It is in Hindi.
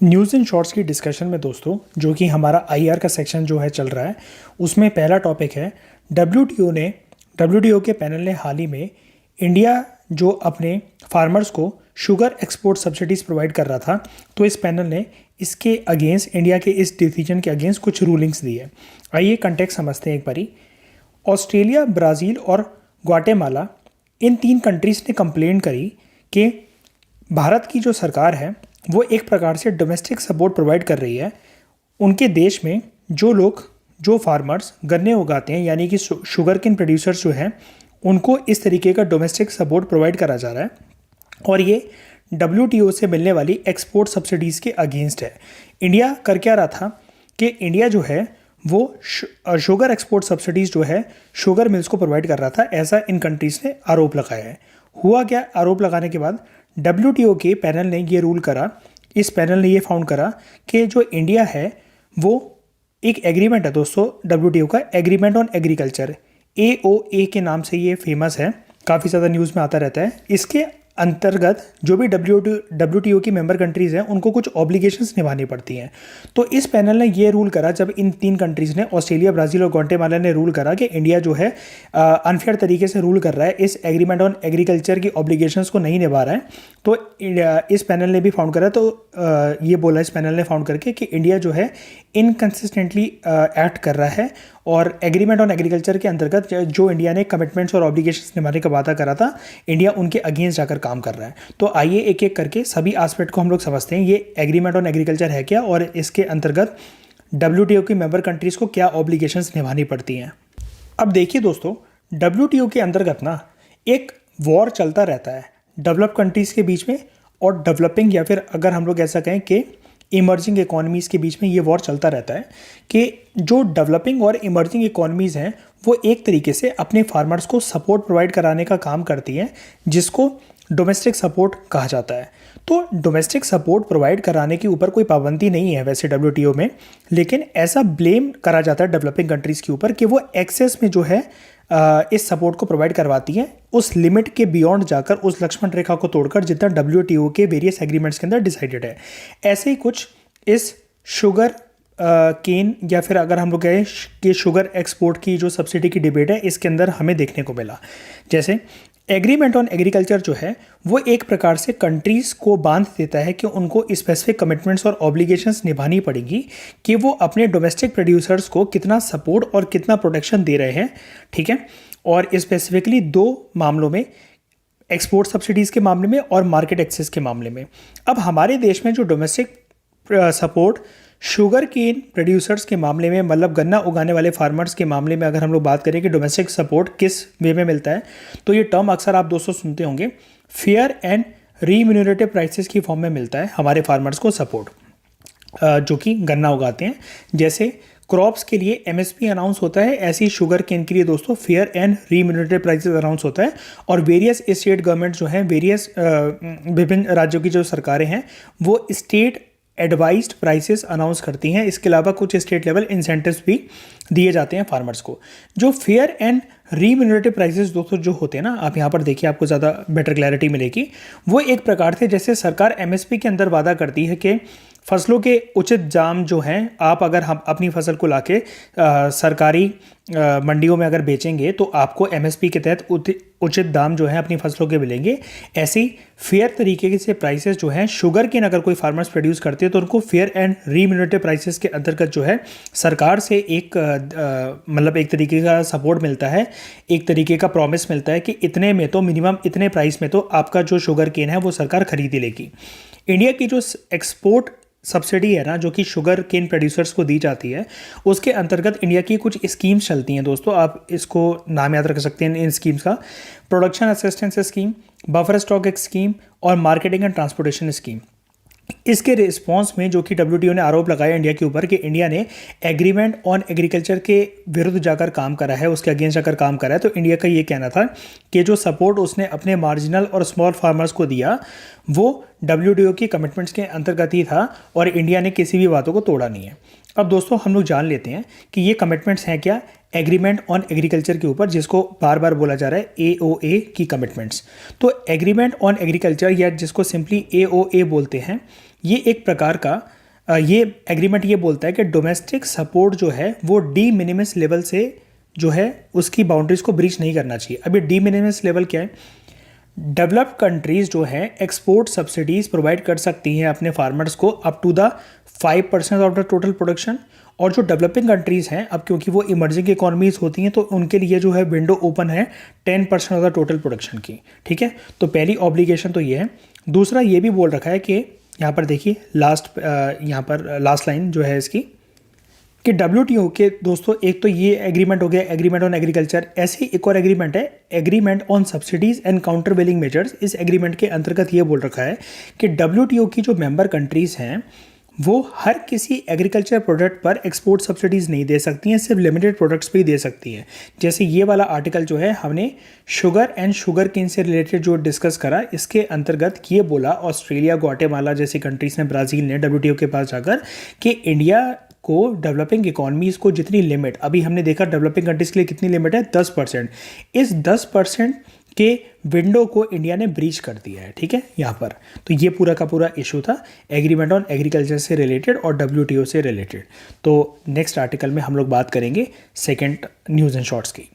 न्यूज़ इन शॉर्ट्स की डिस्कशन में दोस्तों, जो कि हमारा आईआर का सेक्शन जो है चल रहा है, उसमें पहला टॉपिक है डब्ल्यूटीओ के पैनल ने हाल ही में इंडिया जो अपने फार्मर्स को शुगर एक्सपोर्ट सब्सिडीज़ प्रोवाइड कर रहा था, तो इस पैनल ने इसके अगेंस्ट, इंडिया के इस डिसीजन के अगेंस्ट कुछ रूलिंग्स दी है। आइए कंटेक्स्ट समझते हैं एक बारी। ऑस्ट्रेलिया, ब्राज़ील और ग्वाटेमाला, इन तीन कंट्रीज़ ने कंप्लेंट करी कि भारत की जो सरकार है वो एक प्रकार से डोमेस्टिक सपोर्ट प्रोवाइड कर रही है। उनके देश में जो फार्मर्स गन्ने उगाते हैं, यानी कि शुगर केन प्रोड्यूसर्स जो हैं, उनको इस तरीके का डोमेस्टिक सपोर्ट प्रोवाइड करा जा रहा है और ये डब्ल्यूटीओ से मिलने वाली एक्सपोर्ट सब्सिडीज़ के अगेंस्ट है। इंडिया कर क्या रहा था कि इंडिया जो है वो शुगर एक्सपोर्ट सब्सिडीज़ जो है शुगर मिल्स को प्रोवाइड कर रहा था, ऐसा इन कंट्रीज़ ने आरोप लगाया है। हुआ क्या, आरोप लगाने के बाद डब्ल्यूटीओ के पैनल ने ये रूल करा, इस पैनल ने ये फाउंड करा कि जो इंडिया है वो एक एग्रीमेंट है दोस्तों, डब्ल्यूटीओ का एग्रीमेंट ऑन एग्रीकल्चर, एओए के नाम से ये फेमस है, काफ़ी ज़्यादा न्यूज़ में आता रहता है। इसके अंतर्गत जो भी डब्ल्यूटीओ की मेंबर कंट्रीज़ हैं उनको कुछ ऑब्लिगेशंस निभानी पड़ती हैं। तो इस पैनल ने ये रूल करा, जब इन तीन कंट्रीज़ ने, ऑस्ट्रेलिया, ब्राज़ील और ग्वाटेमाला ने रूल करा कि इंडिया जो है अनफेयर तरीके से रूल कर रहा है, इस एग्रीमेंट ऑन एग्रीकल्चर की ऑब्लिगेशंस को नहीं निभा रहा है। तो इस पैनल ने भी फाउंड करा, तो ये बोला इस पैनल ने फाउंड करके कि इंडिया जो है इनकन्सिस्टेंटली एक्ट कर रहा है और एग्रीमेंट ऑन एग्रीकल्चर के अंतर्गत जो इंडिया ने कमिटमेंट्स और ऑब्लिगेशंस निभाने का वादा करा था, इंडिया उनके अगेंस्ट जाकर काम कर रहा है। तो आइए एक एक करके सभी एस्पेक्ट को हम लोग समझते हैं। ये एग्रीमेंट ऑन एग्रीकल्चर है क्या और इसके अंतर्गत डब्ल्यूटीओ की मेंबर कंट्रीज़ को क्या ऑब्लिगेशंस निभानी पड़ती हैं। अब देखिए दोस्तों, डब्ल्यूटीओ के अंतर्गत ना एक वॉर चलता रहता है डेवलप कंट्रीज़ के बीच में और डेवलपिंग, या फिर अगर हम लोग ऐसा कहें कि इमर्जिंग इकोनॉमीज़ के बीच में ये वॉर चलता रहता है कि जो डेवलपिंग और इमर्जिंग इकोनॉमीज़ हैं वो एक तरीके से अपने फार्मर्स को सपोर्ट प्रोवाइड कराने का काम करती हैं, जिसको डोमेस्टिक सपोर्ट कहा जाता है। तो डोमेस्टिक सपोर्ट प्रोवाइड कराने के ऊपर कोई पाबंदी नहीं है वैसे डब्ल्यूटीओ में, लेकिन ऐसा ब्लेम करा जाता है डेवलपिंग कंट्रीज़ के ऊपर कि वो एक्सेस में जो है इस सपोर्ट को प्रोवाइड करवाती हैं, उस लिमिट के बियॉन्ड जाकर, उस लक्ष्मण रेखा को तोड़कर, जितना डब्ल्यूटीओ के वेरियस एग्रीमेंट्स के अंदर डिसाइडेड है। ऐसे ही कुछ इस शुगर केन, या फिर अगर हम लोग कहें कि शुगर एक्सपोर्ट की जो सब्सिडी की डिबेट है, इसके अंदर हमें देखने को मिला। जैसे एग्रीमेंट ऑन एग्रीकल्चर जो है वो एक प्रकार से कंट्रीज़ को बांध देता है कि उनको स्पेसिफिक कमिटमेंट्स और ऑब्लिगेशंस निभानी पड़ेगी कि वो अपने डोमेस्टिक प्रोड्यूसर्स को कितना सपोर्ट और कितना प्रोटेक्शन दे रहे हैं, ठीक है। और स्पेसिफिकली दो मामलों में, एक्सपोर्ट सब्सिडीज़ के मामले में और मार्केट एक्सेस के मामले में। अब हमारे देश में जो domestic support sugar cane producers के मामले में, मतलब गन्ना उगाने वाले फार्मर्स के मामले में, अगर हम लोग बात करें कि डोमेस्टिक सपोर्ट किस वे में मिलता है, तो ये टर्म अक्सर आप दोस्तों सुनते होंगे, फेयर एंड रीम्यूनरेटिव प्राइसेस की फॉर्म में मिलता है हमारे फार्मर्स को सपोर्ट, जो कि गन्ना उगाते हैं। जैसे क्रॉप्स के लिए एमएसपी अनाउंस होता है, ऐसे ही शुगर केन के लिए दोस्तों फेयर एंड रीम्यूनरेटिव प्राइसेस अनाउंस होता है। और वेरियस स्टेट गवर्नमेंट जो हैं, वेरियस विभिन्न राज्यों की जो सरकारें हैं, वो स्टेट एडवाइज्ड प्राइसेस अनाउंस करती हैं। इसके अलावा कुछ स्टेट लेवल इंसेंटिव्स भी दिए जाते हैं फार्मर्स को। जो फेयर एंड रीम्यूनरेटिव प्राइसेस दोस्तों जो होते हैं ना, आप यहाँ पर देखिए, आपको ज़्यादा बेटर क्लैरिटी मिलेगी। वो एक प्रकार से, जैसे सरकार एमएसपी के अंदर वादा करती है कि फसलों के उचित दाम जो हैं, आप अगर हम अपनी फसल को लाके सरकारी मंडियों में अगर बेचेंगे तो आपको एमएसपी के तहत उचित दाम जो है अपनी फसलों के मिलेंगे। ऐसी फेयर तरीके से प्राइसेस जो हैं, शुगर केन अगर कोई फार्मर्स प्रोड्यूस करते हैं तो उनको फेयर एंड रीम्यूनरेटिव प्राइसेस के अंतर्गत जो है सरकार से एक मतलब एक तरीके का सपोर्ट मिलता है, एक तरीके का प्रॉमिस मिलता है कि इतने में तो, मिनिमम इतने प्राइस में तो आपका जो शुगर केन है वो सरकार खरीद ही लेगी। इंडिया की जो एक्सपोर्ट सब्सिडी है ना, जो कि शुगर केन प्रोड्यूसर्स को दी जाती है, उसके अंतर्गत इंडिया की कुछ स्कीम्स चलती हैं दोस्तों, आप इसको नाम याद रख सकते हैं इन स्कीम्स का। Production assistance scheme, buffer stock scheme और मार्केटिंग एंड ट्रांसपोर्टेशन स्कीम। इसके रिस्पॉन्स में जो कि डब्ल्यूटीओ ने आरोप लगाया इंडिया के ऊपर कि इंडिया ने एग्रीमेंट ऑन एग्रीकल्चर के विरुद्ध जाकर काम करा है, उसके अगेंस्ट जाकर काम करा है, तो इंडिया का ये कहना था कि जो सपोर्ट उसने अपने मार्जिनल और स्मॉल फार्मर्स को दिया वो डब्ल्यूटीओ की कमिटमेंट्स के अंतर्गत ही था और इंडिया ने किसी भी बातों को तोड़ा नहीं है। अब दोस्तों हम लोग जान लेते हैं कि ये कमिटमेंट्स हैं क्या एग्रीमेंट ऑन एग्रीकल्चर के ऊपर, जिसको बार बार बोला जा रहा है एओए की कमिटमेंट्स। तो एग्रीमेंट ऑन एग्रीकल्चर, या जिसको सिंपली एओए बोलते हैं, ये एक प्रकार का ये एग्रीमेंट ये बोलता है कि डोमेस्टिक सपोर्ट जो है वो डी मिनिमस लेवल से जो है उसकी बाउंड्रीज को ब्रीच नहीं करना चाहिए। अब ये डी मिनिमस लेवल क्या है? डेवलप्ड कंट्रीज़ जो हैं एक्सपोर्ट सब्सिडीज़ प्रोवाइड कर सकती हैं अपने फार्मर्स को up to the 5% of the total production. और जो डेवलपिंग कंट्रीज़ हैं, अब क्योंकि वो इमर्जिंग इकोनॉमीज़ होती हैं तो उनके लिए जो है विंडो ओपन है 10% ऑफ द टोटल प्रोडक्शन की। ठीक है, तो पहली ऑब्लिगेशन तो ये है। दूसरा ये भी बोल रखा है कि यहाँ पर देखिए यहाँ पर लास्ट लाइन जो है इसकी कि WTO के दोस्तों, एक तो ये एग्रीमेंट हो गया, एग्रीमेंट ऑन एग्रीकल्चर। ऐसे ही एक और एग्रीमेंट है, agreement on subsidies and countervailing measures. इस एग्रीमेंट के अंतर्गत ये बोल रखा है कि WTO की जो मेंबर कंट्रीज हैं वो हर किसी एग्रीकल्चर प्रोडक्ट पर एक्सपोर्ट सब्सिडीज़ नहीं दे सकती हैं, सिर्फ लिमिटेड प्रोडक्ट्स पे ही दे सकती हैं। जैसे ये वाला आर्टिकल जो है हमने शुगर एंड शुगर केन से रिलेटेड जो डिस्कस करा, इसके अंतर्गत ये बोला ऑस्ट्रेलिया, ग्वाटेमाला जैसी कंट्रीज़ ने, ब्राज़ील ने WTO के पास जाकर कि इंडिया को डेवलपिंग इकोनॉमीज़ को जितनी लिमिट, अभी हमने देखा डेवलपिंग कंट्रीज़ के लिए कितनी लिमिट है, 10%, इस 10% के विंडो को इंडिया ने ब्रीच कर दिया है। ठीक है, यहाँ पर तो ये पूरा का पूरा इशू था एग्रीमेंट ऑन एग्रीकल्चर से रिलेटेड और WTO से रिलेटेड। तो नेक्स्ट आर्टिकल में हम लोग बात करेंगे सेकंड न्यूज़ एंड शॉर्ट्स की।